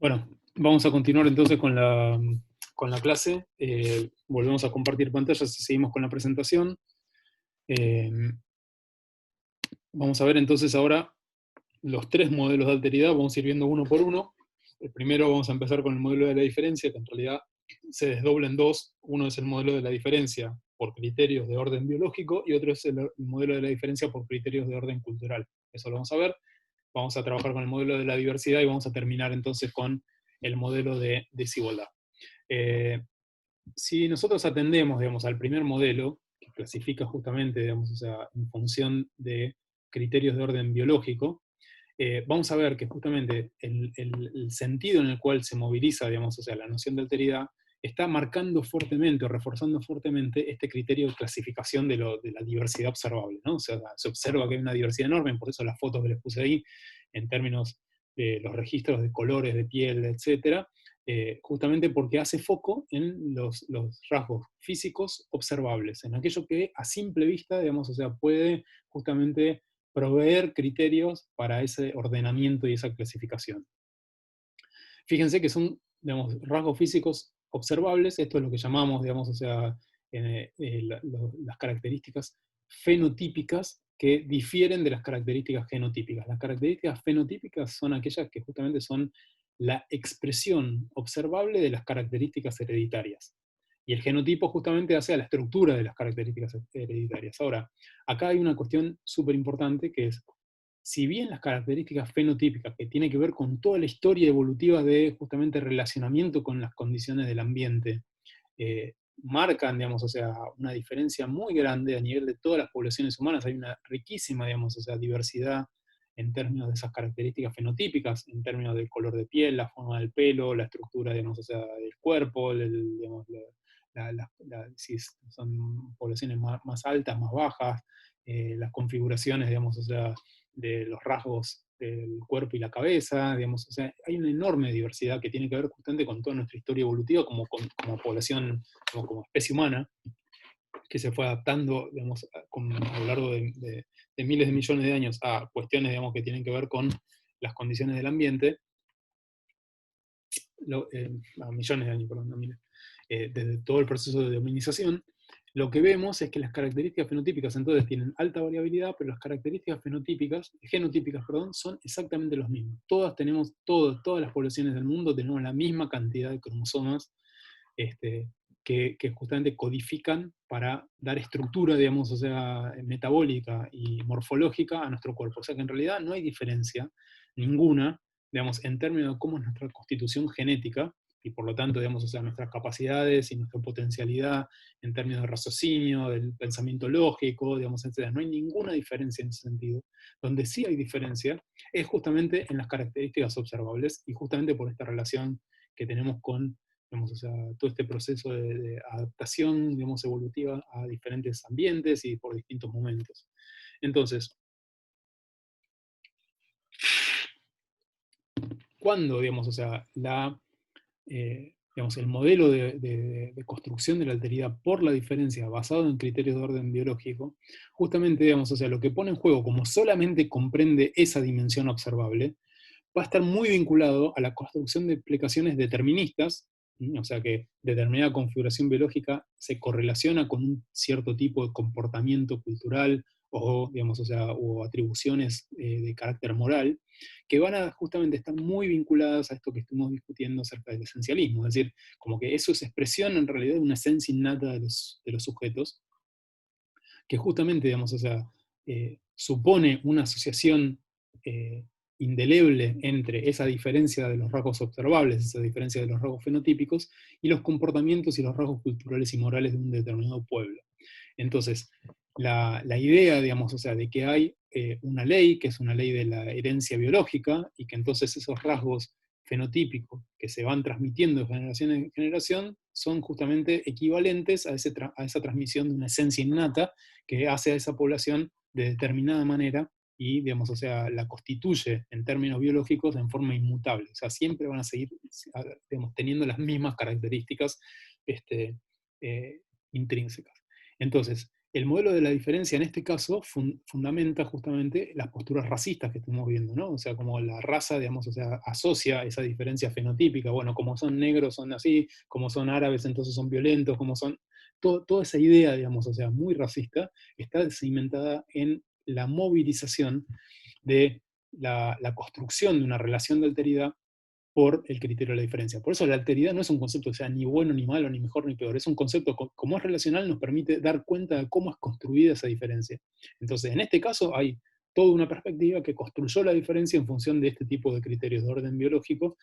Bueno, vamos a continuar entonces con la clase. Volvemos a compartir pantallas y seguimos con la presentación. Eh, Vamos a ver entonces ahora los tres modelos de alteridad. Vamos a ir viendo uno por uno. El primero vamos a empezar con el modelo de la diferencia, que en realidad se desdobla en dos. Uno es el modelo de la diferencia por criterios de orden biológico y otro es el modelo de la diferencia por criterios de orden cultural. Eso lo vamos a ver. Vamos a trabajar con el modelo de la diversidad y vamos a terminar entonces con el modelo de desigualdad. Eh, si nosotros atendemos, digamos, al primer modelo, que clasifica justamente, digamos, o sea, en función de criterios de orden biológico, vamos a ver que justamente el sentido en el cual se moviliza, digamos, o sea, la noción de alteridad, está marcando fuertemente o reforzando fuertemente este criterio de clasificación de la diversidad observable, ¿no? O sea, se observa que hay una diversidad enorme, por eso las fotos que les puse ahí, en términos de los registros de colores, de piel, etcétera, justamente porque hace foco en los rasgos físicos observables, en aquello que a simple vista, digamos, o sea, puede justamente proveer criterios para ese ordenamiento y esa clasificación. Fíjense que son, digamos, rasgos físicos observables. Esto es lo que llamamos, digamos, o sea, las características fenotípicas que difieren de las características genotípicas. Las características fenotípicas son aquellas que justamente son la expresión observable de las características hereditarias. Y el genotipo justamente hace a la estructura de las características hereditarias. Ahora, acá hay una cuestión súper importante que es, si bien las características fenotípicas, que tienen que ver con toda la historia evolutiva de justamente relacionamiento con las condiciones del ambiente, marcan, digamos, o sea, una diferencia muy grande a nivel de todas las poblaciones humanas. Hay una riquísima, digamos, o sea, diversidad en términos de esas características fenotípicas, en términos del color de piel, la forma del pelo, la estructura, digamos, o sea, del cuerpo, digamos, si son poblaciones más altas, más bajas, las configuraciones, digamos, o sea, de los rasgos del cuerpo y la cabeza, digamos, o sea, hay una enorme diversidad que tiene que ver justamente con toda nuestra historia evolutiva como población, como especie humana, que se fue adaptando, digamos, a lo largo de miles de millones de años a cuestiones, digamos, que tienen que ver con las condiciones del ambiente, a millones de años, perdón, no miles, desde todo el proceso de dominización. Lo que vemos es que las características fenotípicas entonces tienen alta variabilidad, pero las características genotípicas, perdón, son exactamente los mismos. Todas las poblaciones del mundo tenemos la misma cantidad de cromosomas, este, que justamente codifican para dar estructura, digamos, o sea, metabólica y morfológica a nuestro cuerpo. O sea que en realidad no hay diferencia ninguna, digamos, en términos de cómo es nuestra constitución genética, y por lo tanto, digamos, o sea, nuestras capacidades y nuestra potencialidad en términos de raciocinio, del pensamiento lógico, digamos, etc. No hay ninguna diferencia en ese sentido. Donde sí hay diferencia es justamente en las características observables, y justamente por esta relación que tenemos con, digamos, o sea, todo este proceso de adaptación, digamos, evolutiva a diferentes ambientes y por distintos momentos. Entonces, cuando, digamos, o sea, digamos, el modelo de construcción de la alteridad por la diferencia basado en criterios de orden biológico, justamente, digamos, o sea, lo que pone en juego, como solamente comprende esa dimensión observable, va a estar muy vinculado a la construcción de explicaciones deterministas, o sea que determinada configuración biológica se correlaciona con un cierto tipo de comportamiento cultural o, digamos, o sea, o atribuciones de carácter moral, que van a justamente estar muy vinculadas a esto que estuvimos discutiendo acerca del esencialismo, es decir, como que eso es expresión en realidad de una esencia innata de los sujetos, que justamente, digamos, o sea, supone una asociación eh, indeleble entre esa diferencia de los rasgos observables, esa diferencia de los rasgos fenotípicos, y los comportamientos y los rasgos culturales y morales de un determinado pueblo. Entonces, la idea, digamos, o sea, de que hay una ley, que es una ley de la herencia biológica, y que entonces esos rasgos fenotípicos que se van transmitiendo de generación en generación son justamente equivalentes a esa transmisión de una esencia innata que hace a esa población de determinada manera y, digamos, o sea, la constituye en términos biológicos en forma inmutable. O sea, siempre van a seguir, digamos, teniendo las mismas características este, intrínsecas. Entonces, el modelo de la diferencia en este caso fundamenta justamente las posturas racistas que estamos viendo, ¿no? O sea, como la raza, digamos, o sea, asocia esa diferencia fenotípica, bueno, como son negros son así, como son árabes entonces son violentos, como son... toda esa idea, digamos, o sea, muy racista, está cimentada en la movilización de la construcción de una relación de alteridad por el criterio de la diferencia. Por eso la alteridad no es un concepto que sea ni bueno, ni malo, ni mejor, ni peor. Es un concepto, como es relacional, nos permite dar cuenta de cómo es construida esa diferencia. Entonces, en este caso hay toda una perspectiva que construyó la diferencia en función de este tipo de criterios de orden biológico,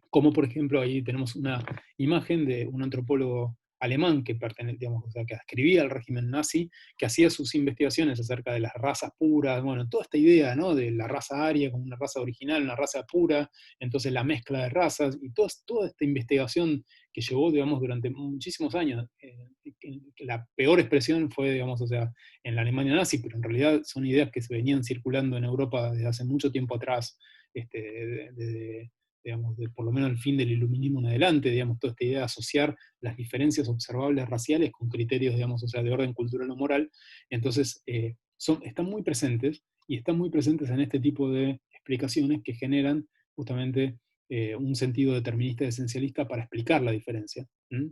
como por ejemplo ahí tenemos una imagen de un antropólogo alemán que digamos, o sea, que escribía al régimen nazi, que hacía sus investigaciones acerca de las razas puras, bueno, toda esta idea, ¿no? De la raza aria como una raza original, una raza pura, entonces la mezcla de razas, y toda esta investigación que llevó, digamos, durante muchísimos años. La peor expresión fue, digamos, o sea, en la Alemania nazi, pero en realidad son ideas que se venían circulando en Europa desde hace mucho tiempo atrás, digamos, por lo menos el fin del iluminismo en adelante, digamos, toda esta idea de asociar las diferencias observables raciales con criterios, digamos, o sea, de orden cultural o moral. Entonces, están muy presentes, y están muy presentes en este tipo de explicaciones que generan justamente un sentido determinista y esencialista para explicar la diferencia.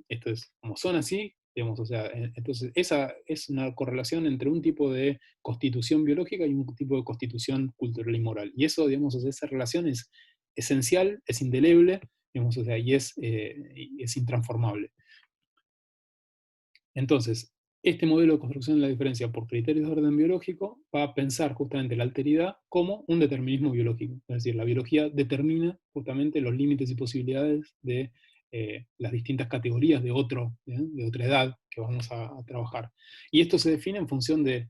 Esto es, como son así, digamos, o sea, entonces esa es una correlación entre un tipo de constitución biológica y un tipo de constitución cultural y moral. Y eso, digamos, o sea, esa relación es esencial, es indeleble, digamos, o sea, y es intransformable. Entonces, este modelo de construcción de la diferencia por criterios de orden biológico va a pensar justamente la alteridad como un determinismo biológico. Es decir, la biología determina justamente los límites y posibilidades de las distintas categorías de otra edad que vamos a trabajar. Y esto se define en función de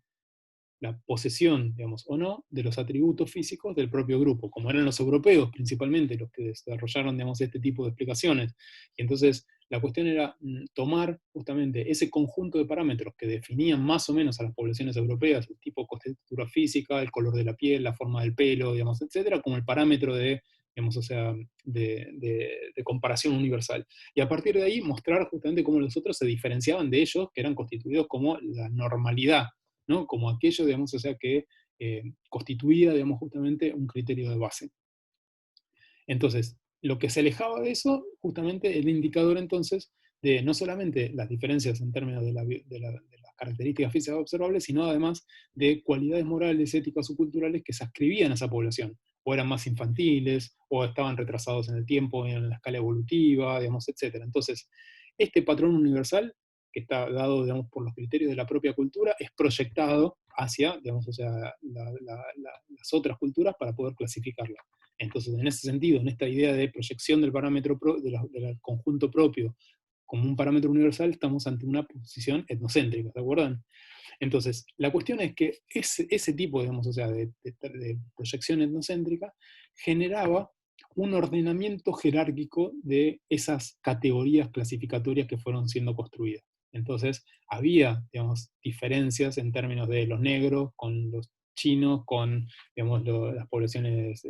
la posesión, digamos, o no, de los atributos físicos del propio grupo, como eran los europeos principalmente los que desarrollaron, digamos, este tipo de explicaciones. Y entonces la cuestión era tomar justamente ese conjunto de parámetros que definían más o menos a las poblaciones europeas, el tipo de textura física, el color de la piel, la forma del pelo, digamos, etcétera, como el parámetro de, digamos, o sea, de comparación universal. Y a partir de ahí mostrar justamente cómo los otros se diferenciaban de ellos, que eran constituidos como la normalidad, ¿no? Como aquello, digamos, o sea, que constituía, digamos, justamente un criterio de base. Entonces, lo que se alejaba de eso, justamente el indicador entonces de no solamente las diferencias en términos de las características físicas observables, sino además de cualidades morales, éticas o culturales que se ascribían a esa población, o eran más infantiles, o estaban retrasados en el tiempo, en la escala evolutiva, digamos, etc. Entonces, este patrón universal, que está dado, digamos, por los criterios de la propia cultura, es proyectado hacia, digamos, o sea, las otras culturas para poder clasificarla. Entonces, en ese sentido, en esta idea de proyección del parámetro del conjunto propio como un parámetro universal, estamos ante una posición etnocéntrica, ¿de acuerdo? Entonces, la cuestión es que ese tipo, digamos, o sea, de proyección etnocéntrica generaba un ordenamiento jerárquico de esas categorías clasificatorias que fueron siendo construidas. Entonces, había, digamos, diferencias en términos de los negros con los chinos, con, digamos, las poblaciones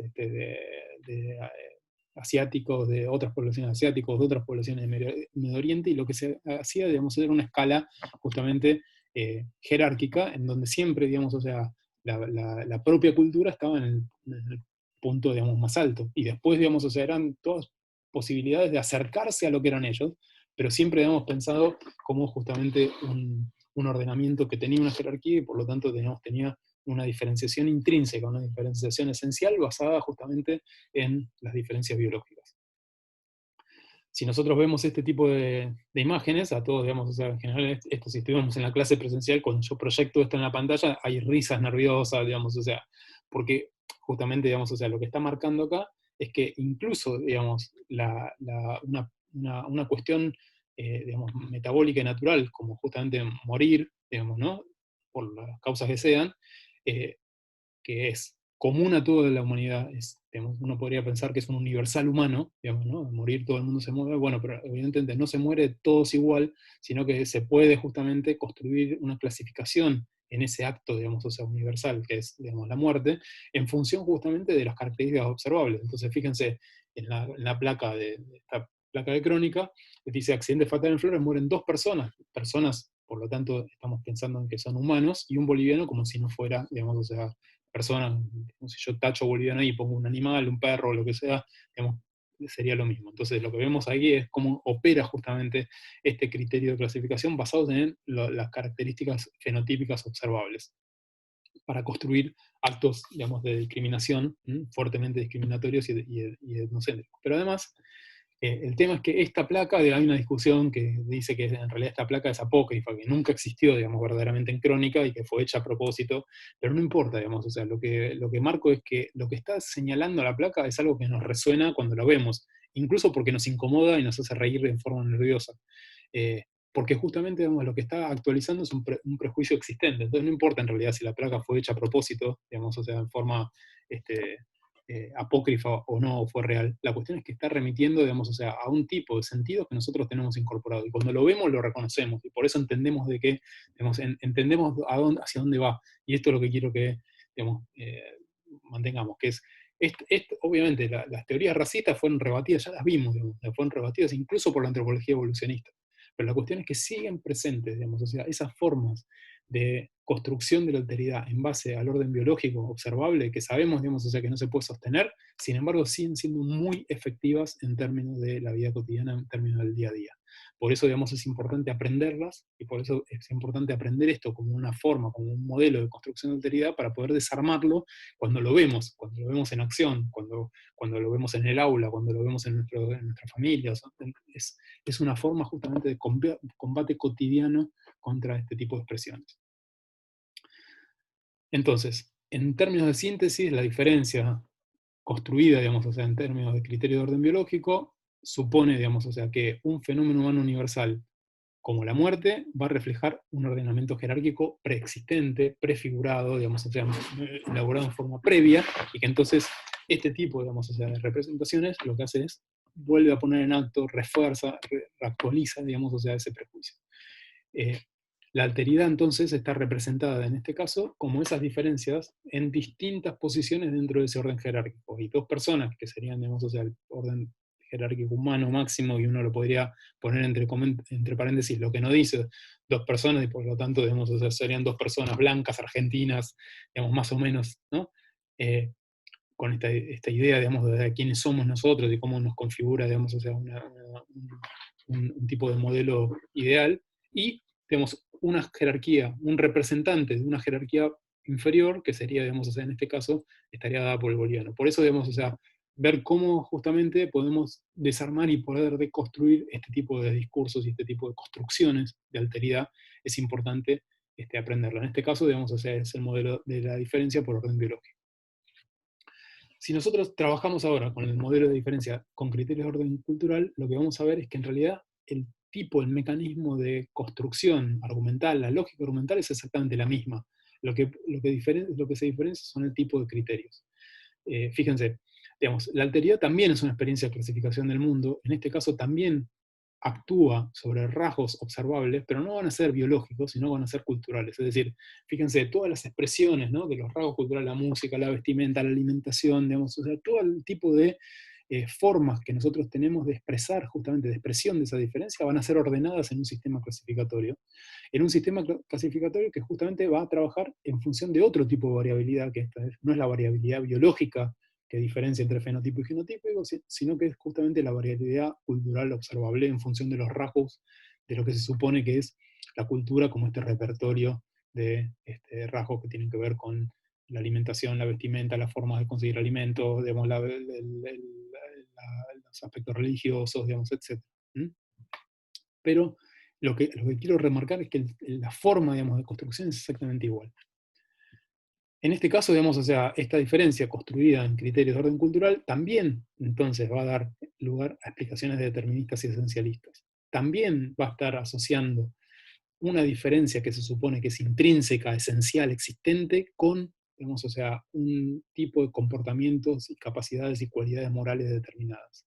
asiáticos, de otras poblaciones asiáticos, de otras poblaciones de Medio Oriente, y lo que se hacía, digamos, era una escala justamente jerárquica, en donde siempre, digamos, o sea, la propia cultura estaba en el punto, digamos, más alto. Y después, digamos, o sea, eran todas posibilidades de acercarse a lo que eran ellos, pero siempre hemos pensado como justamente un ordenamiento que tenía una jerarquía y por lo tanto tenía una diferenciación intrínseca, una diferenciación esencial basada justamente en las diferencias biológicas. Si nosotros vemos este tipo de imágenes, a todos, digamos, o sea, en general, esto si estuvimos en la clase presencial, cuando yo proyecto esto en la pantalla, hay risas nerviosas, digamos, o sea, porque justamente, digamos, o sea, lo que está marcando acá es que incluso, digamos, una cuestión, digamos, metabólica y natural, como justamente morir, digamos, ¿no? Por las causas que sean, eh, que es común a toda la humanidad, digamos, uno podría pensar que es un universal humano, digamos, ¿no? Morir todo el mundo se muere, bueno, pero evidentemente no se muere todos igual, sino que se puede justamente construir una clasificación en ese acto, digamos, o sea, universal, que es, digamos, la muerte, en función justamente de las características observables. Entonces, fíjense, en la placa esta placa de crónica, dice accidente fatal en Flores, mueren dos personas por lo tanto estamos pensando en que son humanos, y un boliviano como si no fuera, digamos, o sea, persona, si yo tacho boliviano y pongo un animal, un perro, lo que sea, digamos, sería lo mismo. Entonces lo que vemos ahí es cómo opera justamente este criterio de clasificación basado en las características fenotípicas observables, para construir actos, digamos, de discriminación, fuertemente discriminatorios y etnocéntricos. Pero además, el tema es que esta placa, hay una discusión que dice que en realidad esta placa es apócrifa, que nunca existió, digamos, verdaderamente en crónica y que fue hecha a propósito, pero no importa, digamos, o sea, lo que marco es que lo que está señalando la placa es algo que nos resuena cuando lo vemos, incluso porque nos incomoda y nos hace reír de forma nerviosa. Eh, Porque justamente, digamos, lo que está actualizando es un prejuicio existente. Entonces no importa en realidad si la placa fue hecha a propósito, digamos, o sea, en forma este, apócrifa o no, o fue real. La cuestión es que está remitiendo, digamos, o sea, a un tipo de sentido que nosotros tenemos incorporado. Y cuando lo vemos, lo reconocemos. Y por eso entendemos de qué, digamos, entendemos hacia dónde va. Y esto es lo que quiero que, digamos, mantengamos, que es obviamente, las teorías racistas fueron rebatidas, ya las vimos, digamos, fueron rebatidas incluso por la antropología evolucionista. Pero la cuestión es que siguen presentes, digamos, o sea, esas formas de construcción de la alteridad en base al orden biológico observable, que sabemos, digamos, o sea, que no se puede sostener, sin embargo siguen siendo muy efectivas en términos de la vida cotidiana, en términos del día a día. Por eso, digamos, es importante aprenderlas, y por eso es importante aprender esto como una forma, como un modelo de construcción de alteridad, para poder desarmarlo cuando lo vemos en acción, cuando lo vemos en el aula, cuando lo vemos en nuestra familia. Es una forma justamente de combate cotidiano contra este tipo de expresiones. Entonces, en términos de síntesis, la diferencia construida, digamos, o sea, en términos de criterio de orden biológico, supone, digamos, o sea, que un fenómeno humano universal como la muerte va a reflejar un ordenamiento jerárquico preexistente, prefigurado, digamos, o sea, elaborado en forma previa, y que entonces este tipo, digamos, o sea, de representaciones lo que hace es vuelve a poner en acto, refuerza, actualiza, digamos, o sea, ese prejuicio. Eh, la alteridad entonces está representada en este caso como esas diferencias en distintas posiciones dentro de ese orden jerárquico. Y dos personas, que serían, digamos, o sea, el orden jerárquico humano máximo, y uno lo podría poner entre paréntesis lo que no dice, dos personas, y por lo tanto, digamos, o sea, serían dos personas blancas, argentinas, digamos, más o menos, ¿no? Con esta idea, digamos, de quiénes somos nosotros y cómo nos configura, digamos, o sea, un tipo de modelo ideal, y tenemos una jerarquía, un representante de una jerarquía inferior, que sería, digamos, o sea, en este caso, estaría dada por el boliviano. Por eso, digamos, o sea, ver cómo justamente podemos desarmar y poder deconstruir este tipo de discursos y este tipo de construcciones de alteridad, es importante aprenderlo. En este caso, digamos, o sea, es el modelo de la diferencia por orden biológico. Si nosotros trabajamos ahora con el modelo de diferencia con criterios de orden cultural, lo que vamos a ver es que en realidad el mecanismo de construcción argumental, la lógica argumental es exactamente la misma. Lo que se diferencia son el tipo de criterios. Fíjense, digamos, la alteridad también es una experiencia de clasificación del mundo, en este caso también actúa sobre rasgos observables, pero no van a ser biológicos, sino van a ser culturales. Es decir, fíjense, todas las expresiones, ¿no?, de los rasgos culturales, la música, la vestimenta, la alimentación, digamos, o sea, todo el tipo de formas que nosotros tenemos de expresar, justamente de expresión de esa diferencia, van a ser ordenadas en un sistema clasificatorio. En un sistema clasificatorio que justamente va a trabajar en función de otro tipo de variabilidad, que esta no es la variabilidad biológica que diferencia entre fenotipo y genotipo, sino que es justamente la variabilidad cultural observable en función de los rasgos de lo que se supone que es la cultura, como este repertorio de rasgos que tienen que ver con la alimentación, la vestimenta, las formas de conseguir alimentos, digamos, los aspectos religiosos, digamos, etc. Pero lo que quiero remarcar es que la forma, digamos, de construcción es exactamente igual. En este caso, digamos, o sea, esta diferencia construida en criterios de orden cultural también entonces va a dar lugar a explicaciones deterministas y esencialistas. También va a estar asociando una diferencia que se supone que es intrínseca, esencial, existente, con, digamos, o sea, un tipo de comportamientos y capacidades y cualidades morales determinadas.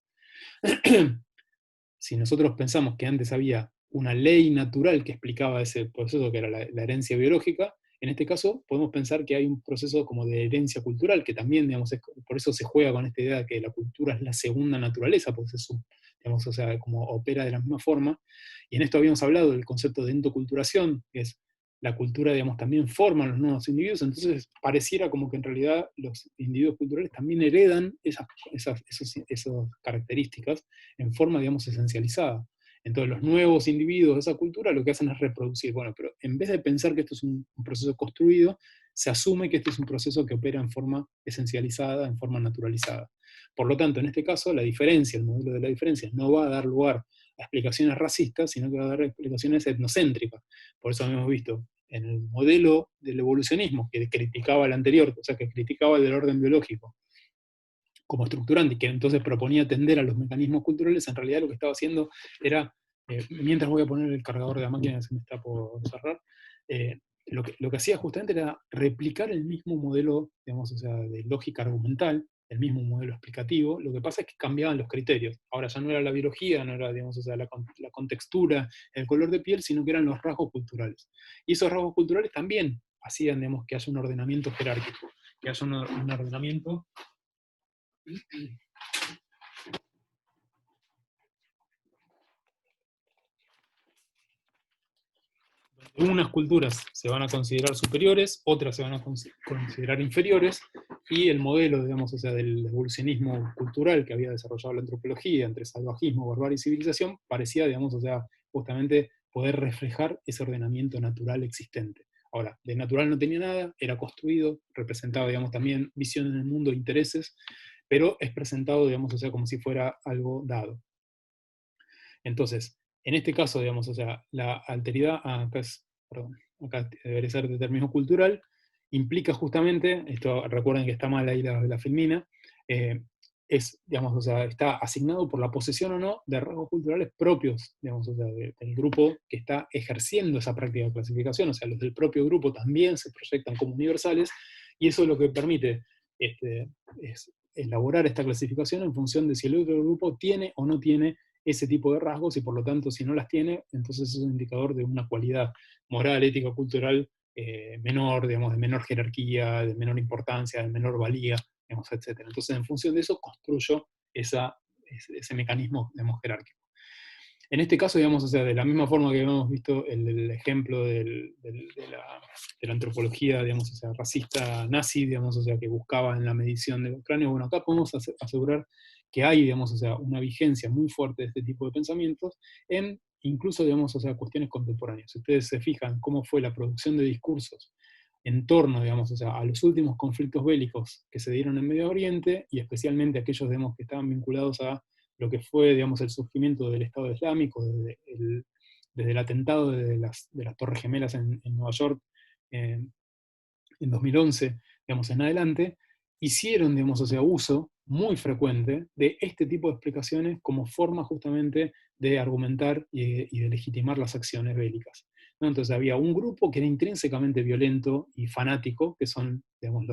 Si nosotros pensamos que antes había una ley natural que explicaba ese proceso que era la herencia biológica, en este caso podemos pensar que hay un proceso como de herencia cultural, que también, digamos, por eso se juega con esta idea de que la cultura es la segunda naturaleza, porque digamos, o sea, como opera de la misma forma. Y en esto habíamos hablado del concepto de endoculturación, que es la cultura, digamos, también forma a los nuevos individuos, entonces pareciera como que en realidad los individuos culturales también heredan esas características en forma, digamos, esencializada. Entonces los nuevos individuos de esa cultura lo que hacen es reproducir. Bueno, pero en vez de pensar que esto es un proceso construido, se asume que este es un proceso que opera en forma esencializada, en forma naturalizada. Por lo tanto, en este caso, la diferencia, el modelo de la diferencia, no va a dar lugar a explicaciones racistas, sino que va a dar explicaciones etnocéntricas. Por eso hemos visto en el modelo del evolucionismo, que criticaba el anterior, o sea, que criticaba el del orden biológico como estructurante, y que entonces proponía atender a los mecanismos culturales, en realidad lo que estaba haciendo era, mientras voy a poner el cargador de la máquina que se me está por cerrar, lo que hacía justamente era replicar el mismo modelo, digamos, o sea, de lógica argumental, el mismo modelo explicativo. Lo que pasa es que cambiaban los criterios. Ahora ya no era la biología, no era, digamos, o sea, la contextura, el color de piel, sino que eran los rasgos culturales. Y esos rasgos culturales también hacían, digamos, que haya un ordenamiento jerárquico, que haya un ordenamiento unas culturas se van a considerar superiores, otras se van a considerar inferiores, y el modelo, digamos, o sea, del evolucionismo cultural que había desarrollado la antropología entre salvajismo, barbarie y civilización, parecía, digamos, o sea, justamente poder reflejar ese ordenamiento natural existente. Ahora, de natural no tenía nada, era construido, representaba, digamos, también visiones del mundo, intereses, pero es presentado, digamos, o sea, como si fuera algo dado. Entonces, en este caso, digamos, o sea, la alteridad, acá perdón, acá debería ser determinismo cultural, implica justamente, esto recuerden que está mal ahí la filmina, es, digamos, o sea, está asignado por la posesión o no de rasgos culturales propios, digamos, o sea, del grupo que está ejerciendo esa práctica de clasificación, o sea, los del propio grupo también se proyectan como universales, y eso es lo que permite es elaborar esta clasificación en función de si el otro grupo tiene o no tiene ese tipo de rasgos, y por lo tanto, si no las tiene, entonces es un indicador de una cualidad moral, ética, cultural menor, digamos, de menor jerarquía, de menor importancia, de menor valía, digamos, etc. Entonces, en función de eso, construyo ese mecanismo, digamos, jerárquico. En este caso, digamos, o sea, de la misma forma que hemos visto el ejemplo de la antropología, digamos, o sea, racista nazi, digamos, o sea, que buscaba en la medición de los cráneos, bueno, acá podemos asegurar que hay, digamos, o sea, una vigencia muy fuerte de este tipo de pensamientos en incluso, digamos, o sea, cuestiones contemporáneas. Si ustedes se fijan cómo fue la producción de discursos en torno, digamos, o sea, a los últimos conflictos bélicos que se dieron en Medio Oriente, y especialmente aquellos, digamos, que estaban vinculados a lo que fue, digamos, el surgimiento del Estado Islámico, desde el atentado de las Torres Gemelas en Nueva York en 2011, digamos, en adelante, hicieron, digamos, o sea, uso muy frecuente de este tipo de explicaciones como forma justamente de argumentar y de legitimar las acciones bélicas, ¿no? Entonces había un grupo que era intrínsecamente violento y fanático, que son, digamos,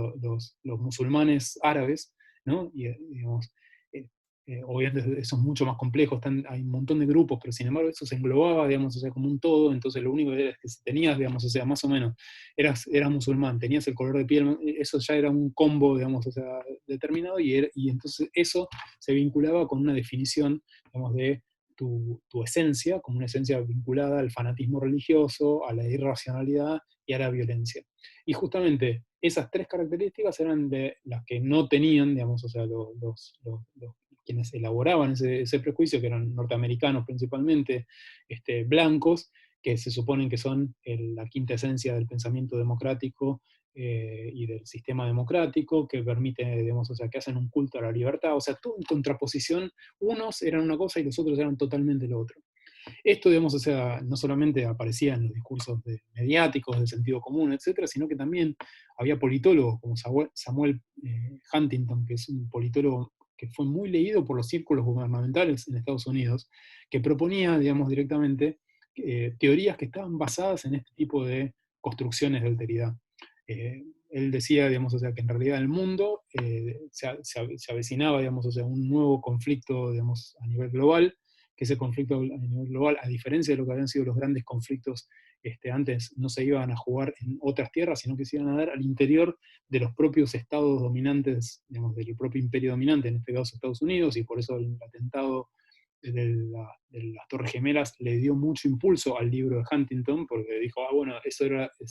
los musulmanes árabes, ¿no? Y, digamos, eh, obviamente eso es mucho más complejo, hay un montón de grupos, pero sin embargo eso se englobaba, digamos, o sea, como un todo. Entonces lo único que era es que si tenías, digamos, o sea, más o menos, eras musulmán, tenías el color de piel, eso ya era un combo, digamos, o sea, determinado, y entonces eso se vinculaba con una definición, digamos, de tu esencia, como una esencia vinculada al fanatismo religioso, a la irracionalidad y a la violencia. Y justamente esas tres características eran de las que no tenían, digamos, o sea, quienes elaboraban ese prejuicio, que eran norteamericanos principalmente, blancos, que se suponen que son la quinta esencia del pensamiento democrático y del sistema democrático, que permite, digamos, o sea, que hacen un culto a la libertad, o sea, todo en contraposición, unos eran una cosa y los otros eran totalmente lo otro. Esto, digamos, o sea, no solamente aparecía en los discursos mediáticos, de sentido común, etcétera, sino que también había politólogos como Samuel Huntington, que es un politólogo que fue muy leído por los círculos gubernamentales en Estados Unidos, que proponía, digamos, directamente teorías que estaban basadas en este tipo de construcciones de alteridad. Él decía, digamos, o sea, que en realidad el mundo se avecinaba, digamos, o sea, un nuevo conflicto, digamos, a nivel global, que ese conflicto a nivel global, a diferencia de lo que habían sido los grandes conflictos antes, no se iban a jugar en otras tierras, sino que se iban a dar al interior de los propios estados dominantes, digamos, del propio imperio dominante, en este caso Estados Unidos, y por eso el atentado de las Torres Gemelas le dio mucho impulso al libro de Huntington, porque dijo, bueno, eso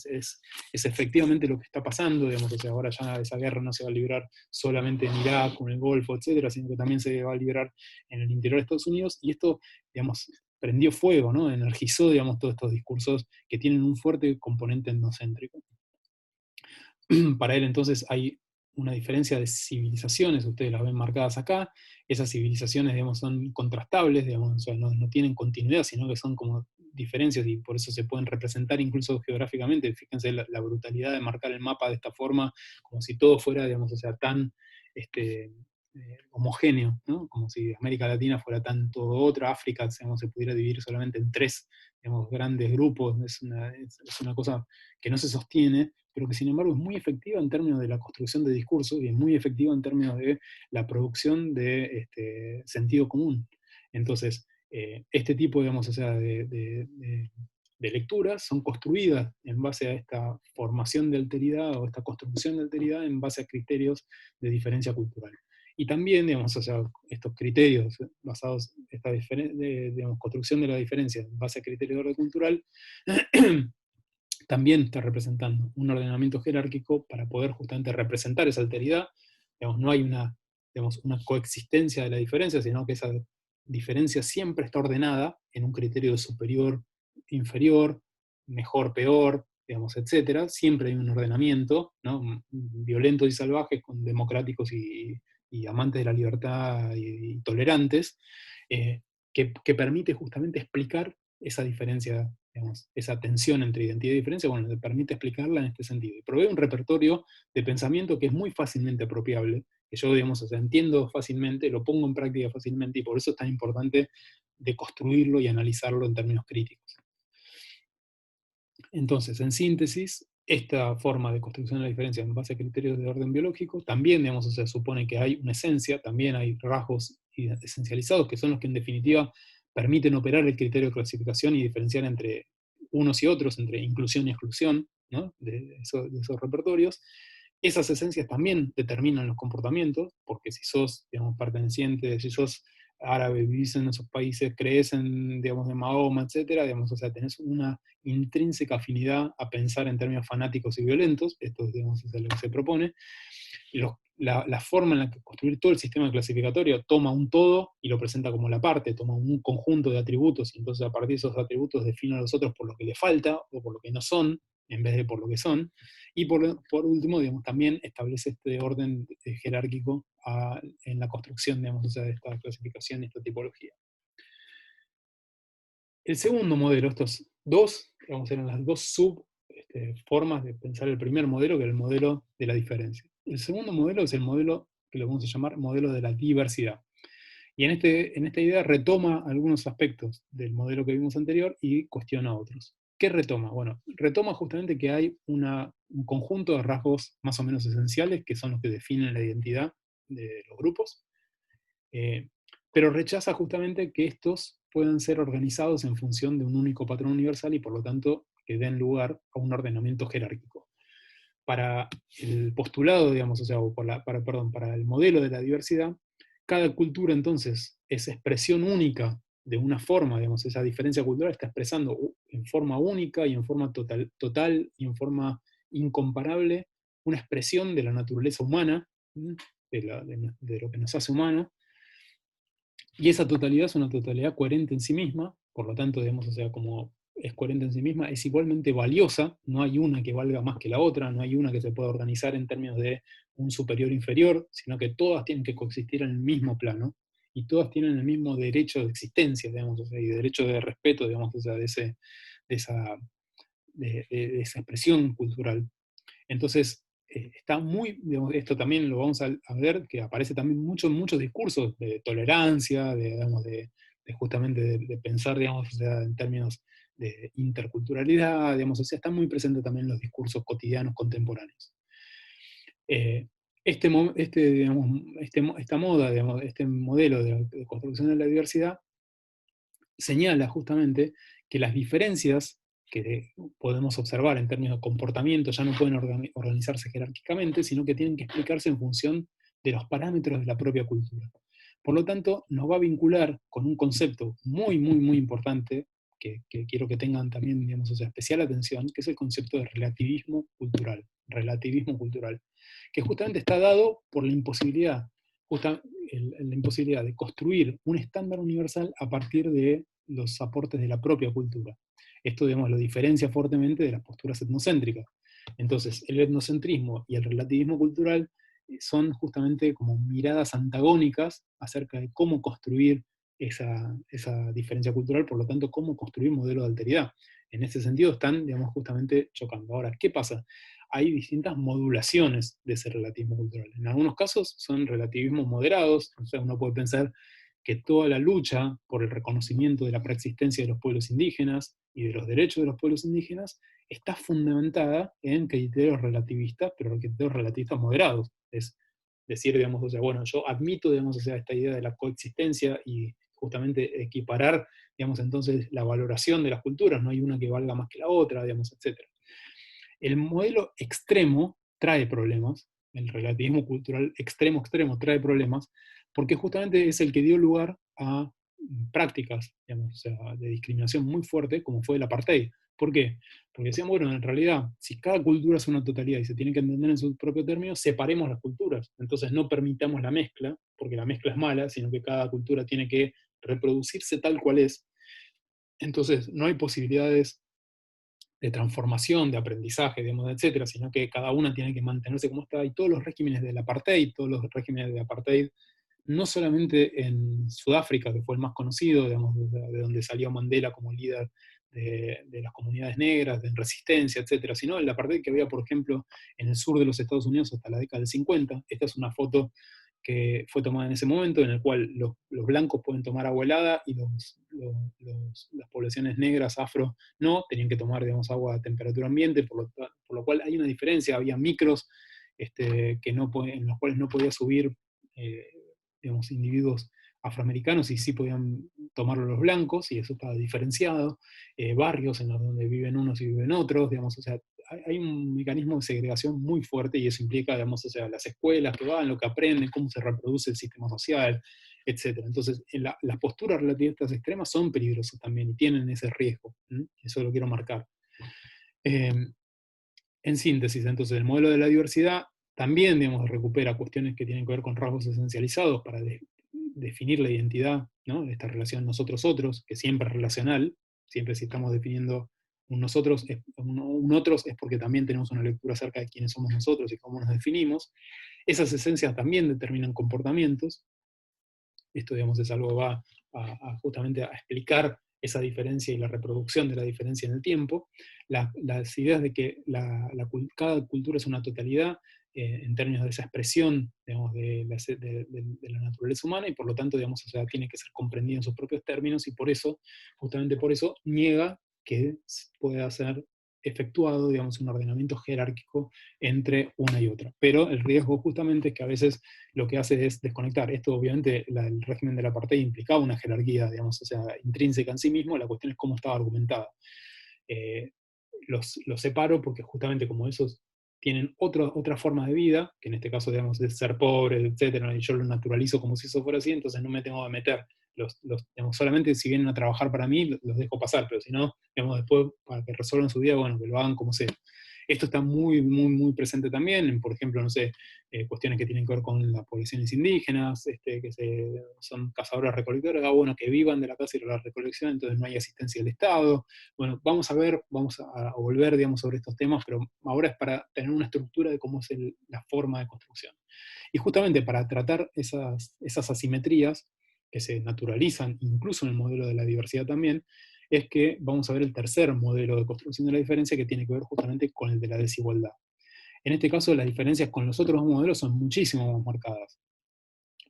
es efectivamente lo que está pasando, digamos, o sea, ahora ya esa guerra no se va a librar solamente en Irak, o en el Golfo, etcétera, sino que también se va a librar en el interior de Estados Unidos, y esto, digamos, prendió fuego, ¿no? Energizó, digamos, todos estos discursos que tienen un fuerte componente etnocéntrico. Para él entonces hay una diferencia de civilizaciones, ustedes las ven marcadas acá, esas civilizaciones, digamos, son contrastables, digamos, o sea, no tienen continuidad, sino que son como diferencias y por eso se pueden representar incluso geográficamente. Fíjense la brutalidad de marcar el mapa de esta forma, como si todo fuera, digamos, o sea, tan homogéneo, ¿no? Como si América Latina fuera tanto otra, África, digamos, se pudiera dividir solamente en tres, digamos, grandes grupos, es una cosa que no se sostiene, pero que sin embargo es muy efectiva en términos de la construcción de discursos y es muy efectiva en términos de la producción de sentido común. Entonces, este tipo, digamos, o sea, de lecturas son construidas en base a esta formación de alteridad o esta construcción de alteridad en base a criterios de diferencia cultural. Y también, digamos, o sea, estos criterios basados en esta digamos, construcción de la diferencia en base a criterios de orden cultural, también está representando un ordenamiento jerárquico para poder justamente representar esa alteridad. Digamos, no hay digamos, una coexistencia de la diferencia, sino que esa diferencia siempre está ordenada en un criterio de superior, inferior, mejor, peor, digamos, etc. Siempre hay un ordenamiento, ¿no? Violentos y salvajes, con democráticos y amantes de la libertad y tolerantes, que permite justamente explicar esa diferencia, digamos, esa tensión entre identidad y diferencia, bueno, le permite explicarla en este sentido. Y provee un repertorio de pensamiento que es muy fácilmente apropiable, que yo, digamos, o sea, entiendo fácilmente, lo pongo en práctica fácilmente, y por eso es tan importante de construirlo y analizarlo en términos críticos. Entonces, en síntesis, esta forma de construcción de la diferencia en base a criterios de orden biológico, también, digamos, o sea, supone que hay una esencia, también hay rasgos esencializados, que son los que en definitiva permiten operar el criterio de clasificación y diferenciar entre unos y otros, entre inclusión y exclusión, ¿no? de esos repertorios. Esas esencias también determinan los comportamientos, porque si sos, digamos, perteneciente, si sos árabe, vivís en esos países, crees en, digamos, de Mahoma, etcétera, digamos, o sea, tenés una intrínseca afinidad a pensar en términos fanáticos y violentos, esto, digamos, es lo que se propone. La forma en la que construir todo el sistema clasificatorio toma un todo y lo presenta como la parte, toma un conjunto de atributos, y entonces a partir de esos atributos define a los otros por lo que le falta o por lo que no son, en vez de por lo que son. Y por último, digamos, también establece este orden jerárquico en la construcción, digamos, o sea, de esta clasificación y esta tipología. El segundo modelo, estos dos, digamos, eran las dos formas de pensar el primer modelo, que era el modelo de la diferencia. El segundo modelo es el modelo que lo vamos a llamar modelo de la diversidad. Y en esta idea retoma algunos aspectos del modelo que vimos anterior y cuestiona otros. ¿Qué retoma? Bueno, retoma justamente que hay un conjunto de rasgos más o menos esenciales que son los que definen la identidad de los grupos, pero rechaza justamente que estos puedan ser organizados en función de un único patrón universal y por lo tanto que den lugar a un ordenamiento jerárquico. Para el postulado, digamos, o sea, para el modelo de la diversidad, cada cultura entonces es expresión única de una forma, digamos, esa diferencia cultural está expresando en forma única y en forma total y en forma incomparable una expresión de la naturaleza humana, de lo que nos hace humanos, y esa totalidad es una totalidad coherente en sí misma, por lo tanto, digamos, o sea, como es coherente en sí misma, es igualmente valiosa, no hay una que valga más que la otra, no hay una que se pueda organizar en términos de un superior-inferior, sino que todas tienen que coexistir en el mismo plano, y todas tienen el mismo derecho de existencia, digamos, o sea, y derecho de respeto, digamos, o sea, de esa expresión cultural. Entonces, está muy, digamos, esto también lo vamos a ver, que aparece también mucho en muchos discursos de tolerancia, digamos, justamente de pensar, digamos, o sea, en términos de interculturalidad, digamos, o sea, está muy presente también en los discursos cotidianos contemporáneos. Digamos, esta moda, digamos, este modelo de construcción de la diversidad señala justamente que las diferencias que podemos observar en términos de comportamiento ya no pueden organizarse jerárquicamente, sino que tienen que explicarse en función de los parámetros de la propia cultura. Por lo tanto, nos va a vincular con un concepto muy, muy, muy importante, que quiero que tengan también, digamos, o sea, especial atención, que es el concepto de relativismo cultural, que justamente está dado por la imposibilidad, la imposibilidad de construir un estándar universal a partir de los aportes de la propia cultura. Esto, digamos, lo diferencia fuertemente de las posturas etnocéntricas. Entonces, el etnocentrismo y el relativismo cultural son justamente como miradas antagónicas acerca de cómo construir esa diferencia cultural, por lo tanto, cómo construir modelos de alteridad. En ese sentido están, digamos, justamente chocando. Ahora, ¿qué pasa? Hay distintas modulaciones de ese relativismo cultural. En algunos casos son relativismos moderados, o sea, uno puede pensar que toda la lucha por el reconocimiento de la preexistencia de los pueblos indígenas y de los derechos de los pueblos indígenas está fundamentada en criterios relativistas, pero criterios relativistas moderados. Es decir, digamos, o sea, bueno, yo admito, digamos, o sea, esta idea de la coexistencia y justamente equiparar, digamos, entonces la valoración de las culturas, no hay una que valga más que la otra, digamos, etc. El modelo extremo trae problemas, el relativismo cultural extremo extremo trae problemas, porque justamente es el que dio lugar a prácticas, digamos, o sea, de discriminación muy fuerte, como fue el apartheid. ¿Por qué? Porque decían, bueno, en realidad, si cada cultura es una totalidad y se tiene que entender en su propio término, separemos las culturas. Entonces no permitamos la mezcla, porque la mezcla es mala, sino que cada cultura tiene que reproducirse tal cual es. Entonces no hay posibilidades de transformación, de aprendizaje, digamos, etcétera, sino que cada una tiene que mantenerse como está, y todos los regímenes del apartheid, todos los regímenes de apartheid, no solamente en Sudáfrica, que fue el más conocido, digamos, de donde salió Mandela como líder de las comunidades negras, de resistencia, etcétera, sino el apartheid que había, por ejemplo, en el sur de los Estados Unidos hasta la década del 50. Esta es una foto que fue tomada en ese momento, en el cual los blancos pueden tomar agua helada y las poblaciones negras, afro, no, tenían que tomar, digamos, agua a temperatura ambiente, por lo cual hay una diferencia, había micros en los cuales no podía subir, eh, digamos, individuos afroamericanos y sí podían tomarlo los blancos, y eso estaba diferenciado, barrios en los donde viven unos y viven otros, digamos, o sea, hay un mecanismo de segregación muy fuerte, y eso implica, digamos, o sea, las escuelas que van, lo que aprenden, cómo se reproduce el sistema social, etc. Entonces, las posturas relativistas extremas son peligrosas también y tienen ese riesgo. Eso lo quiero marcar. Eh, en síntesis, entonces, el modelo de la diversidad también, digamos, recupera cuestiones que tienen que ver con rasgos esencializados para definir la identidad, ¿no? Esta relación nosotros-otros, que siempre es relacional, siempre si estamos definiendo un nosotros, un otros, es porque también tenemos una lectura acerca de quiénes somos nosotros y cómo nos definimos. Esas esencias también determinan comportamientos. Esto, digamos, es algo que va justamente a explicar esa diferencia y la reproducción de la diferencia en el tiempo. Las ideas de que cada cultura es una totalidad, en términos de esa expresión, digamos, de la naturaleza humana, y por lo tanto, digamos, o sea, tiene que ser comprendida en sus propios términos, y por eso, justamente por eso, niega que pueda ser efectuado, digamos, un ordenamiento jerárquico entre una y otra. Pero el riesgo justamente es que a veces lo que hace es desconectar. Esto, obviamente, el régimen del apartheid implicaba una jerarquía, digamos, o sea, intrínseca en sí mismo. La cuestión es cómo estaba argumentada. Eh, los separo porque justamente como esos tienen otra forma de vida, que en este caso, digamos, es ser pobre, etcétera, y yo lo naturalizo como si eso fuera así, entonces no me tengo que meter. Digamos, solamente si vienen a trabajar para mí, los dejo pasar, pero si no, digamos, después, para que resuelvan su vida, bueno, que lo hagan como sea. Esto está muy, muy, muy presente también en, por ejemplo, no sé, cuestiones que tienen que ver con las poblaciones indígenas, son cazadores-recolectores, bueno, que vivan de la caza y de la recolección, entonces no hay asistencia del Estado. Bueno, vamos a volver, digamos, sobre estos temas, pero ahora es para tener una estructura de cómo es la forma de construcción. Y justamente para tratar esas asimetrías que se naturalizan, incluso en el modelo de la diversidad también, es que vamos a ver el tercer modelo de construcción de la diferencia, que tiene que ver justamente con el de la desigualdad. En este caso, las diferencias con los otros dos modelos son muchísimo más marcadas.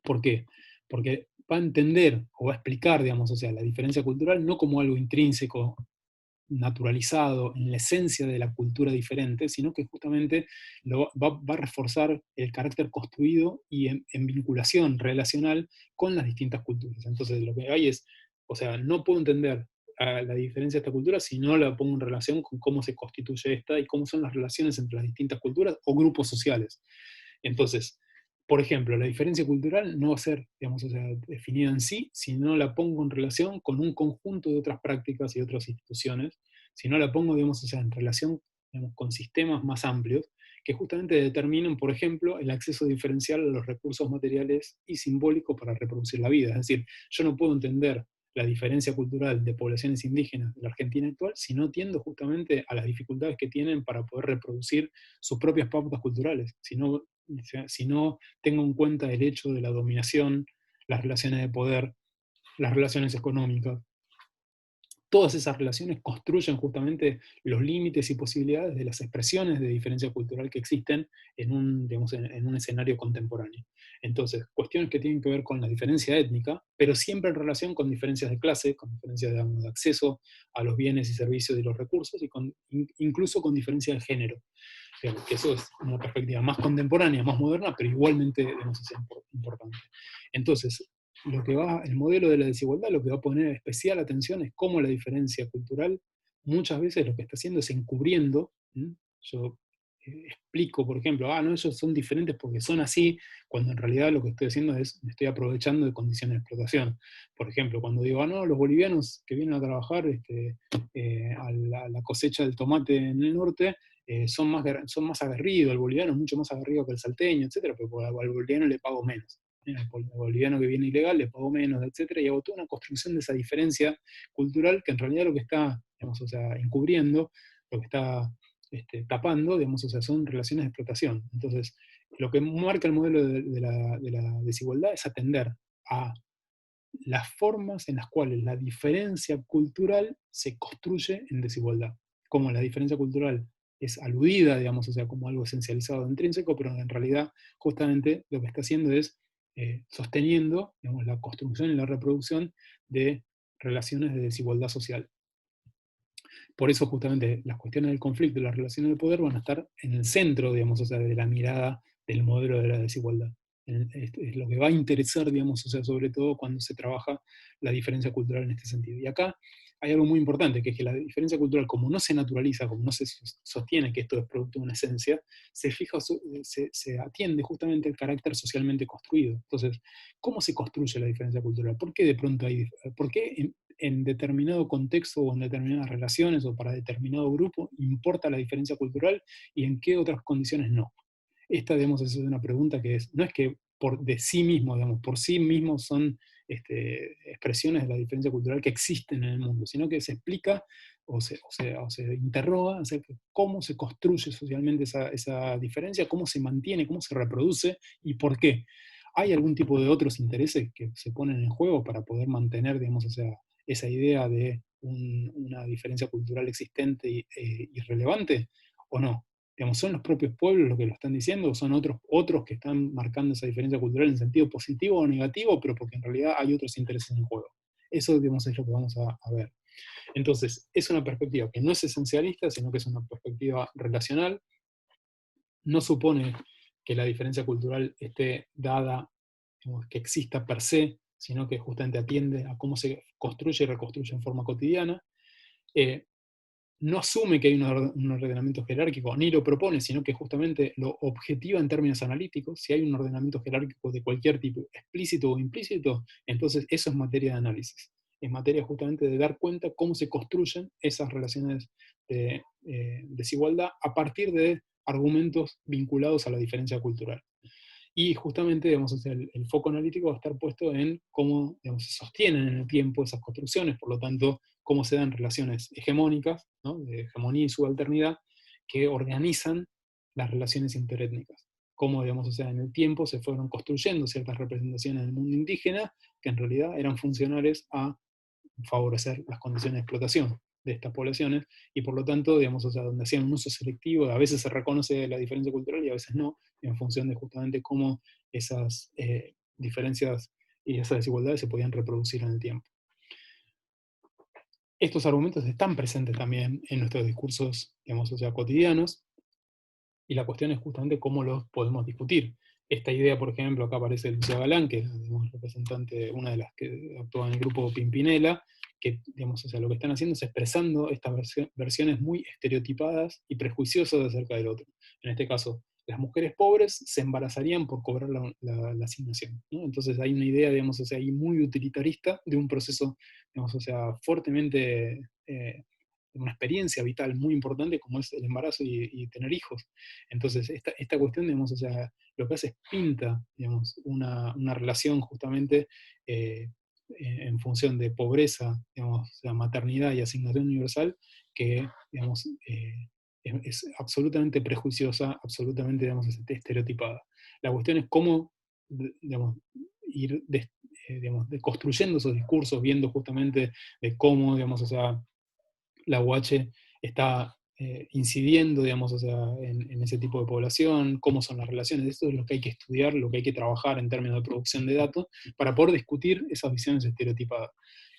¿Por qué? Porque va a entender o va a explicar, digamos, o sea, la diferencia cultural no como algo intrínseco, naturalizado en la esencia de la cultura diferente, sino que justamente va a reforzar el carácter construido y en vinculación relacional con las distintas culturas. Entonces, lo que hay es, o sea, no puedo entender la diferencia de esta cultura si no la pongo en relación con cómo se constituye esta y cómo son las relaciones entre las distintas culturas o grupos sociales. Entonces, Por ejemplo, la diferencia cultural no va a ser, digamos, o sea, definida en sí, si no la pongo en relación con un conjunto de otras prácticas y otras instituciones, si no la pongo, digamos, o sea, en relación, digamos, con sistemas más amplios, que justamente determinan, por ejemplo, el acceso diferencial a los recursos materiales y simbólicos para reproducir la vida. Es decir, yo no puedo entender la diferencia cultural de poblaciones indígenas de la Argentina actual si no atiendo justamente a las dificultades que tienen para poder reproducir sus propias pautas culturales, si no tengo en cuenta el hecho de la dominación, las relaciones de poder, las relaciones económicas. Todas esas relaciones construyen justamente los límites y posibilidades de las expresiones de diferencia cultural que existen en un, digamos, en un escenario contemporáneo. Entonces, cuestiones que tienen que ver con la diferencia étnica, pero siempre en relación con diferencias de clase, con diferencias de acceso a los bienes y servicios y los recursos, y incluso con diferencias de género. Digamos, que eso es una perspectiva más contemporánea, más moderna, pero igualmente, digamos, es importante. Entonces, el modelo de la desigualdad lo que va a poner especial atención es cómo la diferencia cultural muchas veces lo que está haciendo es encubriendo. Yo explico, por ejemplo, no, ellos son diferentes porque son así, cuando en realidad lo que estoy haciendo es, me estoy aprovechando de condiciones de explotación. Por ejemplo, cuando digo, no, los bolivianos que vienen a trabajar a la cosecha del tomate en el norte, son más aguerridos, el boliviano es mucho más aguerrido que el salteño, etcétera, pero al boliviano le pago menos. Al boliviano que viene ilegal le pago menos, etcétera, y hago toda una construcción de esa diferencia cultural que en realidad lo que está, digamos, o sea, encubriendo, lo que está tapando, digamos, o sea, son relaciones de explotación. Entonces, lo que marca el modelo de la desigualdad es atender a las formas en las cuales la diferencia cultural se construye en desigualdad. Como la diferencia cultural es aludida, digamos, o sea, como algo esencializado, intrínseco, pero en realidad justamente lo que está haciendo es sosteniendo, digamos, la construcción y la reproducción de relaciones de desigualdad social. Por eso justamente las cuestiones del conflicto y las relaciones de poder van a estar en el centro, digamos, o sea, de la mirada del modelo de la desigualdad. Es lo que va a interesar, digamos, o sea, sobre todo cuando se trabaja la diferencia cultural en este sentido. Y acá hay algo muy importante, que es que la diferencia cultural, como no se naturaliza, como no se sostiene que esto es producto de una esencia, se atiende justamente al carácter socialmente construido. Entonces, ¿cómo se construye la diferencia cultural? ¿Por qué de pronto por qué en determinado contexto o en determinadas relaciones o para determinado grupo importa la diferencia cultural y en qué otras condiciones no? Esta, digamos, es una pregunta que no es que de sí mismo, digamos, por sí mismos son expresiones de la diferencia cultural que existen en el mundo, sino que se explica o se interroga acerca de cómo se construye socialmente esa diferencia, cómo se mantiene, cómo se reproduce y por qué. ¿Hay algún tipo de otros intereses que se ponen en juego para poder mantener, digamos, o sea, esa idea de una diferencia cultural existente y relevante o no? Digamos, ¿son los propios pueblos los que lo están diciendo o son otros que están marcando esa diferencia cultural en sentido positivo o negativo, pero porque en realidad hay otros intereses en juego? Eso, digamos, es lo que vamos a ver. Entonces, es una perspectiva que no es esencialista, sino que es una perspectiva relacional. No supone que la diferencia cultural esté dada, digamos, que exista per se, sino que justamente atiende a cómo se construye y reconstruye en forma cotidiana. No asume que hay un ordenamiento jerárquico, ni lo propone, sino que justamente lo objetiva en términos analíticos. Si hay un ordenamiento jerárquico de cualquier tipo, explícito o implícito, entonces eso es materia de análisis. Es materia justamente de dar cuenta cómo se construyen esas relaciones de desigualdad a partir de argumentos vinculados a la diferencia cultural. Y justamente, digamos, o sea, el foco analítico va a estar puesto en cómo, digamos, se sostienen en el tiempo esas construcciones, por lo tanto, cómo se dan relaciones hegemónicas, ¿no?, de hegemonía y subalternidad, que organizan las relaciones interétnicas. Cómo, digamos, o sea, en el tiempo se fueron construyendo ciertas representaciones del mundo indígena que en realidad eran funcionales a favorecer las condiciones de explotación de estas poblaciones, y por lo tanto, digamos, o sea, donde hacían un uso selectivo, a veces se reconoce la diferencia cultural y a veces no, en función de justamente cómo esas diferencias y esas desigualdades se podían reproducir en el tiempo. Estos argumentos están presentes también en nuestros discursos, digamos, o sea, cotidianos, y la cuestión es justamente cómo los podemos discutir. Esta idea, por ejemplo, acá aparece Lucía Galán, que es, digamos, representante, una de las que actúa en el grupo Pimpinela, que, digamos, o sea, lo que están haciendo es expresando estas versiones muy estereotipadas y prejuiciosas acerca del otro. En este caso, las mujeres pobres se embarazarían por cobrar la asignación, ¿no? Entonces hay una idea, digamos, o sea, ahí muy utilitarista de un proceso, digamos, o sea, fuertemente, una experiencia vital muy importante como es el embarazo y tener hijos. Entonces, esta cuestión, digamos, o sea, lo que hace es pinta, digamos, una relación justamente en función de pobreza, digamos, o sea, maternidad y asignación universal, que, digamos, es absolutamente prejuiciosa, absolutamente, digamos, estereotipada. La cuestión es cómo, digamos, ir digamos, construyendo esos discursos, viendo justamente de cómo, digamos, o sea, la UH está incidiendo, digamos, o sea, en ese tipo de población, cómo son las relaciones. Esto es lo que hay que estudiar, lo que hay que trabajar en términos de producción de datos, para poder discutir esas visiones estereotipadas.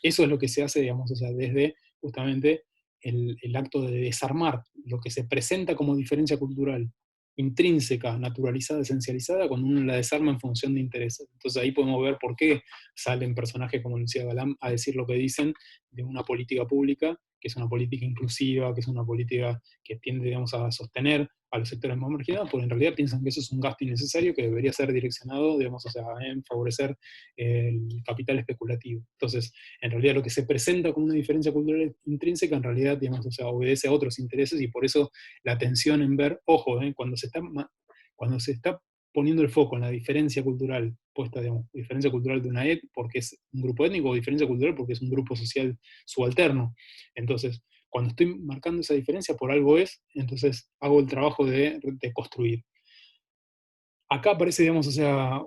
Eso es lo que se hace, digamos, o sea, desde justamente el acto de desarmar lo que se presenta como diferencia cultural intrínseca, naturalizada, esencializada, cuando uno la desarma en función de intereses. Entonces ahí podemos ver por qué salen personajes como Lucía Galán a decir lo que dicen de una política pública, que es una política inclusiva, que es una política que tiende, digamos, a sostener a los sectores más marginados, porque en realidad piensan que eso es un gasto innecesario que debería ser direccionado, digamos, o sea, en favorecer el capital especulativo. Entonces, en realidad lo que se presenta como una diferencia cultural intrínseca, en realidad, digamos, o sea, obedece a otros intereses, y por eso la tensión en ver, ojo, cuando se está poniendo el foco en la diferencia cultural, puesta, digamos, diferencia cultural de una porque es un grupo étnico, o diferencia cultural porque es un grupo social subalterno. Entonces, cuando estoy marcando esa diferencia, por algo es, entonces hago el trabajo de construir. Acá aparece, digamos, o sea,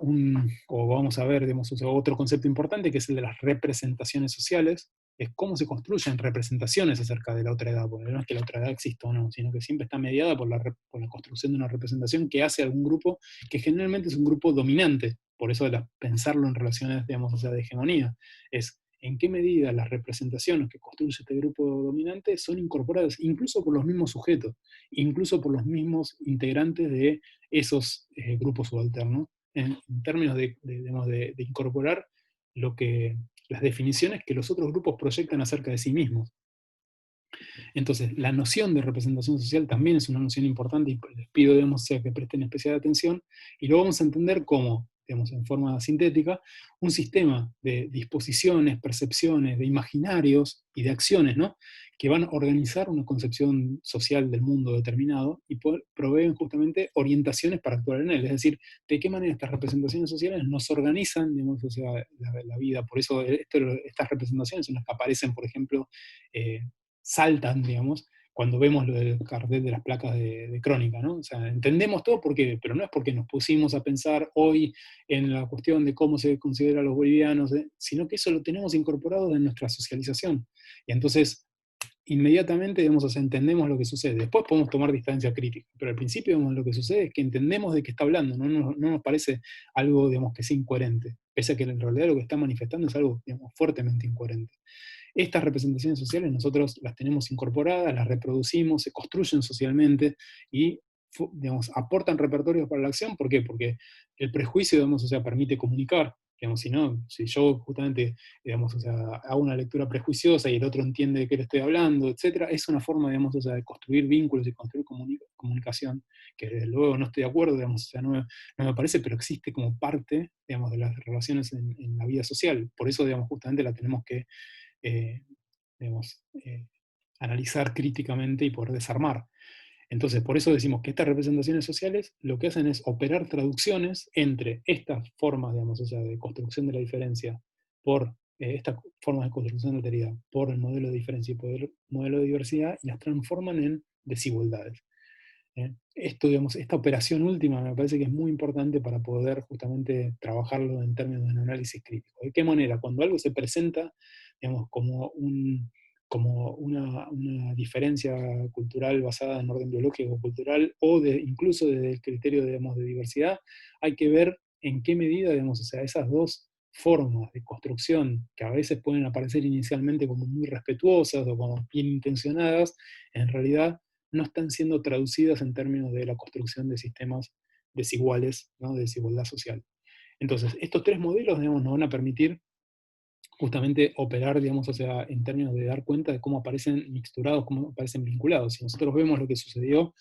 o vamos a ver, digamos, o sea, otro concepto importante, que es el de las representaciones sociales, es cómo se construyen representaciones acerca de la otra edad, porque no es que la otra edad exista o no, sino que siempre está mediada por la construcción de una representación que hace algún grupo, que generalmente es un grupo dominante, por eso de pensarlo en relaciones, digamos, o sea, de hegemonía, es en qué medida las representaciones que construye este grupo dominante son incorporadas incluso por los mismos sujetos, incluso por los mismos integrantes de esos grupos subalternos, en términos digamos, de incorporar las definiciones que los otros grupos proyectan acerca de sí mismos. Entonces, la noción de representación social también es una noción importante, y les pido, digamos, que presten especial atención, y lo vamos a entender como, digamos, en forma sintética, un sistema de disposiciones, percepciones, de imaginarios y de acciones, ¿no?, que van a organizar una concepción social del mundo determinado y proveen justamente orientaciones para actuar en él. Es decir, de qué manera estas representaciones sociales nos organizan, digamos, o sea, la vida. Por eso estas representaciones son las que aparecen, por ejemplo, saltan, digamos, cuando vemos lo del cartel de las placas de crónica, ¿no? O sea, entendemos todo pero no es porque nos pusimos a pensar hoy en la cuestión de cómo se considera a los bolivianos, sino que eso lo tenemos incorporado en nuestra socialización. Y entonces, inmediatamente, digamos, o sea, entendemos lo que sucede. Después podemos tomar distancia crítica, pero al principio, digamos, lo que sucede es que entendemos de qué está hablando, no nos parece algo, digamos, que sea incoherente, pese a que en realidad lo que está manifestando es algo, digamos, fuertemente incoherente. Estas representaciones sociales nosotros las tenemos incorporadas, las reproducimos, se construyen socialmente y, digamos, aportan repertorios para la acción. ¿Por qué? Porque el prejuicio, digamos, o sea, permite comunicar. Digamos, si yo justamente, digamos, o sea, hago una lectura prejuiciosa y el otro entiende de qué le estoy hablando, etcétera, es una forma, digamos, o sea, de construir vínculos y construir comunicación, que desde luego no estoy de acuerdo, digamos, o sea, no me parece, pero existe como parte, digamos, de las relaciones en la vida social. Por eso, digamos, justamente la tenemos que eh, digamos, analizar críticamente y poder desarmar. Entonces, por eso decimos que estas representaciones sociales lo que hacen es operar traducciones entre estas formas, digamos, o sea, de construcción de la diferencia por estas formas de construcción de la alteridad, por el modelo de diferencia y por el modelo de diversidad, y las transforman en desigualdades. Esto, digamos, esta operación última me parece que es muy importante para poder justamente trabajarlo en términos de un análisis crítico. ¿De qué manera? Cuando algo se presenta, digamos, como una diferencia cultural basada en orden biológico o cultural, o incluso desde el criterio, digamos, de diversidad, hay que ver en qué medida, digamos, o sea, esas dos formas de construcción, que a veces pueden aparecer inicialmente como muy respetuosas o como bien intencionadas, en realidad no están siendo traducidas en términos de la construcción de sistemas desiguales, ¿no?, de desigualdad social. Entonces, estos tres modelos, digamos, nos van a permitir justamente operar, digamos, o sea, en términos de dar cuenta de cómo aparecen mixturados, cómo aparecen vinculados. Si nosotros vemos lo que sucedió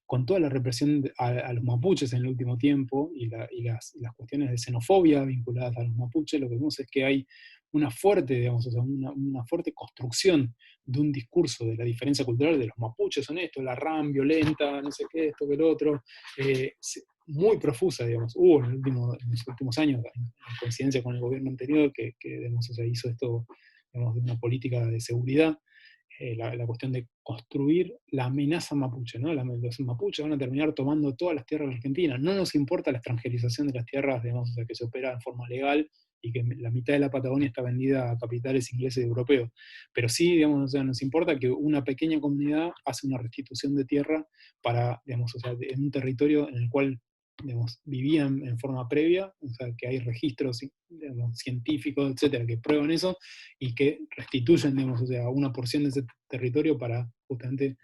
con toda la represión a los mapuches en el último tiempo y las cuestiones de xenofobia vinculadas a los mapuches, lo que vemos es que hay una fuerte, digamos, o sea, una fuerte construcción de un discurso de la diferencia cultural de los mapuches son esto, la RAM violenta, no sé qué, esto que el otro, muy profusa, digamos. Hubo en los últimos años, en coincidencia con el gobierno anterior, que digamos, o sea, hizo esto, digamos, de una política de seguridad, la cuestión de construir la amenaza mapuche, ¿no? Los mapuches van a terminar tomando todas las tierras de Argentina. No nos importa la extranjerización de las tierras, digamos, o sea, que se opera de forma legal y que la mitad de la Patagonia está vendida a capitales ingleses y europeos. Pero sí, digamos, o sea, nos importa que una pequeña comunidad hace una restitución de tierra para, digamos, o sea, en un territorio en el cual, digamos, vivían en forma previa, o sea, que hay registros, digamos, científicos, etcétera, que prueban eso, y que restituyen, digamos, o sea, una porción de ese territorio para justamente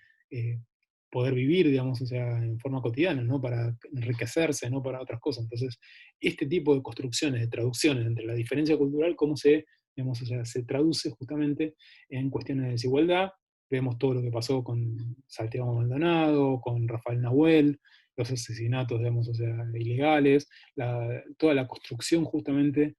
poder vivir, digamos, o sea, en forma cotidiana, ¿no? Para enriquecerse, no para otras cosas. Entonces, este tipo de construcciones, de traducciones entre la diferencia cultural, cómo se, digamos, o sea, se traduce justamente en cuestiones de desigualdad. Vemos todo lo que pasó con Santiago Maldonado, con Rafael Nahuel, los asesinatos, digamos, o sea, ilegales, toda la construcción justamente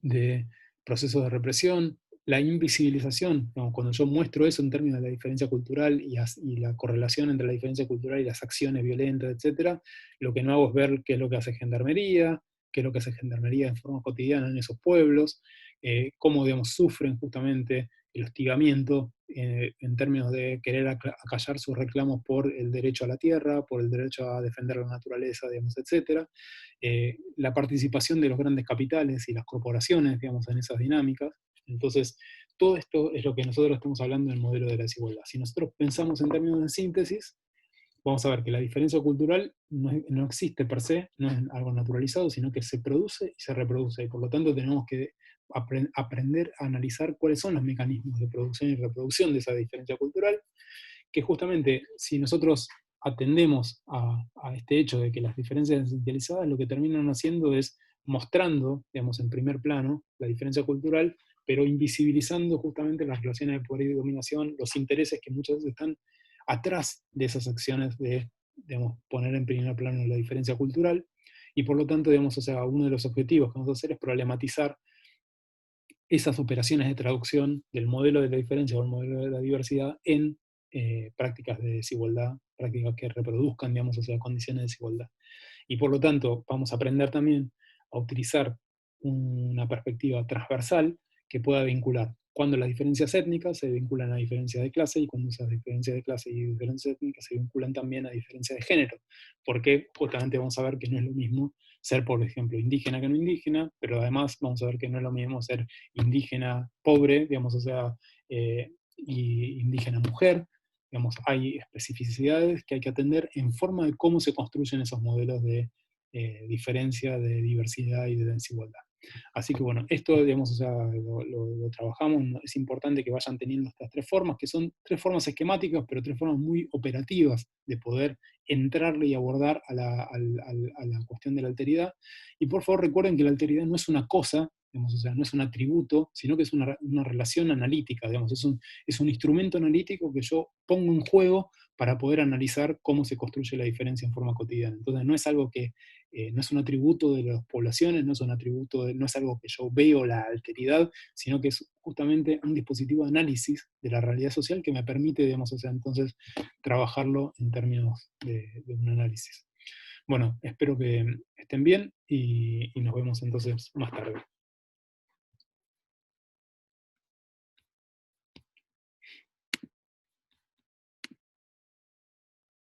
de procesos de represión, la invisibilización, ¿no? Cuando yo muestro eso en términos de la diferencia cultural y la correlación entre la diferencia cultural y las acciones violentas, etc., lo que no hago es ver qué es lo que hace Gendarmería, qué es lo que hace Gendarmería en forma cotidiana en esos pueblos, cómo, digamos, sufren justamente el hostigamiento en términos de querer acallar sus reclamos por el derecho a la tierra, por el derecho a defender la naturaleza, digamos, etc. La participación de los grandes capitales y las corporaciones, digamos, en esas dinámicas. Entonces, todo esto es lo que nosotros estamos hablando en el modelo de la desigualdad. Si nosotros pensamos en términos de síntesis, vamos a ver que la diferencia cultural no existe per se, no es algo naturalizado, sino que se produce y se reproduce. Y por lo tanto tenemos que aprender a analizar cuáles son los mecanismos de producción y reproducción de esa diferencia cultural, que justamente si nosotros atendemos a este hecho de que las diferencias idealizadas lo que terminan haciendo es mostrando, digamos, en primer plano la diferencia cultural, pero invisibilizando justamente las relaciones de poder y dominación, los intereses que muchas veces están atrás de esas acciones de, digamos, poner en primer plano la diferencia cultural, y por lo tanto, digamos, o sea, uno de los objetivos que vamos a hacer es problematizar esas operaciones de traducción del modelo de la diferencia o el modelo de la diversidad en prácticas de desigualdad, prácticas que reproduzcan, digamos, o sea, condiciones de desigualdad. Y por lo tanto, vamos a aprender también a utilizar una perspectiva transversal que pueda vincular cuando las diferencias étnicas se vinculan a diferencias de clase y cuando esas diferencias de clase y diferencias étnicas se vinculan también a diferencias de género. Porque justamente vamos a ver que no es lo mismo ser, por ejemplo, indígena que no indígena, pero además vamos a ver que no es lo mismo ser indígena pobre, digamos, o sea, y indígena mujer. Digamos, hay especificidades que hay que atender en forma de cómo se construyen esos modelos de diferencia, de diversidad y de desigualdad. Así que bueno, esto, digamos, o sea, lo trabajamos, es importante que vayan teniendo estas tres formas, que son tres formas esquemáticas, pero tres formas muy operativas de poder entrarle y abordar a la cuestión de la alteridad. Y por favor recuerden que la alteridad no es una cosa, digamos, o sea, no es un atributo, sino que es una relación analítica, digamos, es un instrumento analítico que yo pongo en juego para poder analizar cómo se construye la diferencia en forma cotidiana. Entonces no es algo que, no es un atributo de las poblaciones, no es un atributo, no es algo que yo veo la alteridad, sino que es justamente un dispositivo de análisis de la realidad social que me permite, digamos, o sea, entonces trabajarlo en términos de un análisis. Bueno, espero que estén bien y nos vemos entonces más tarde.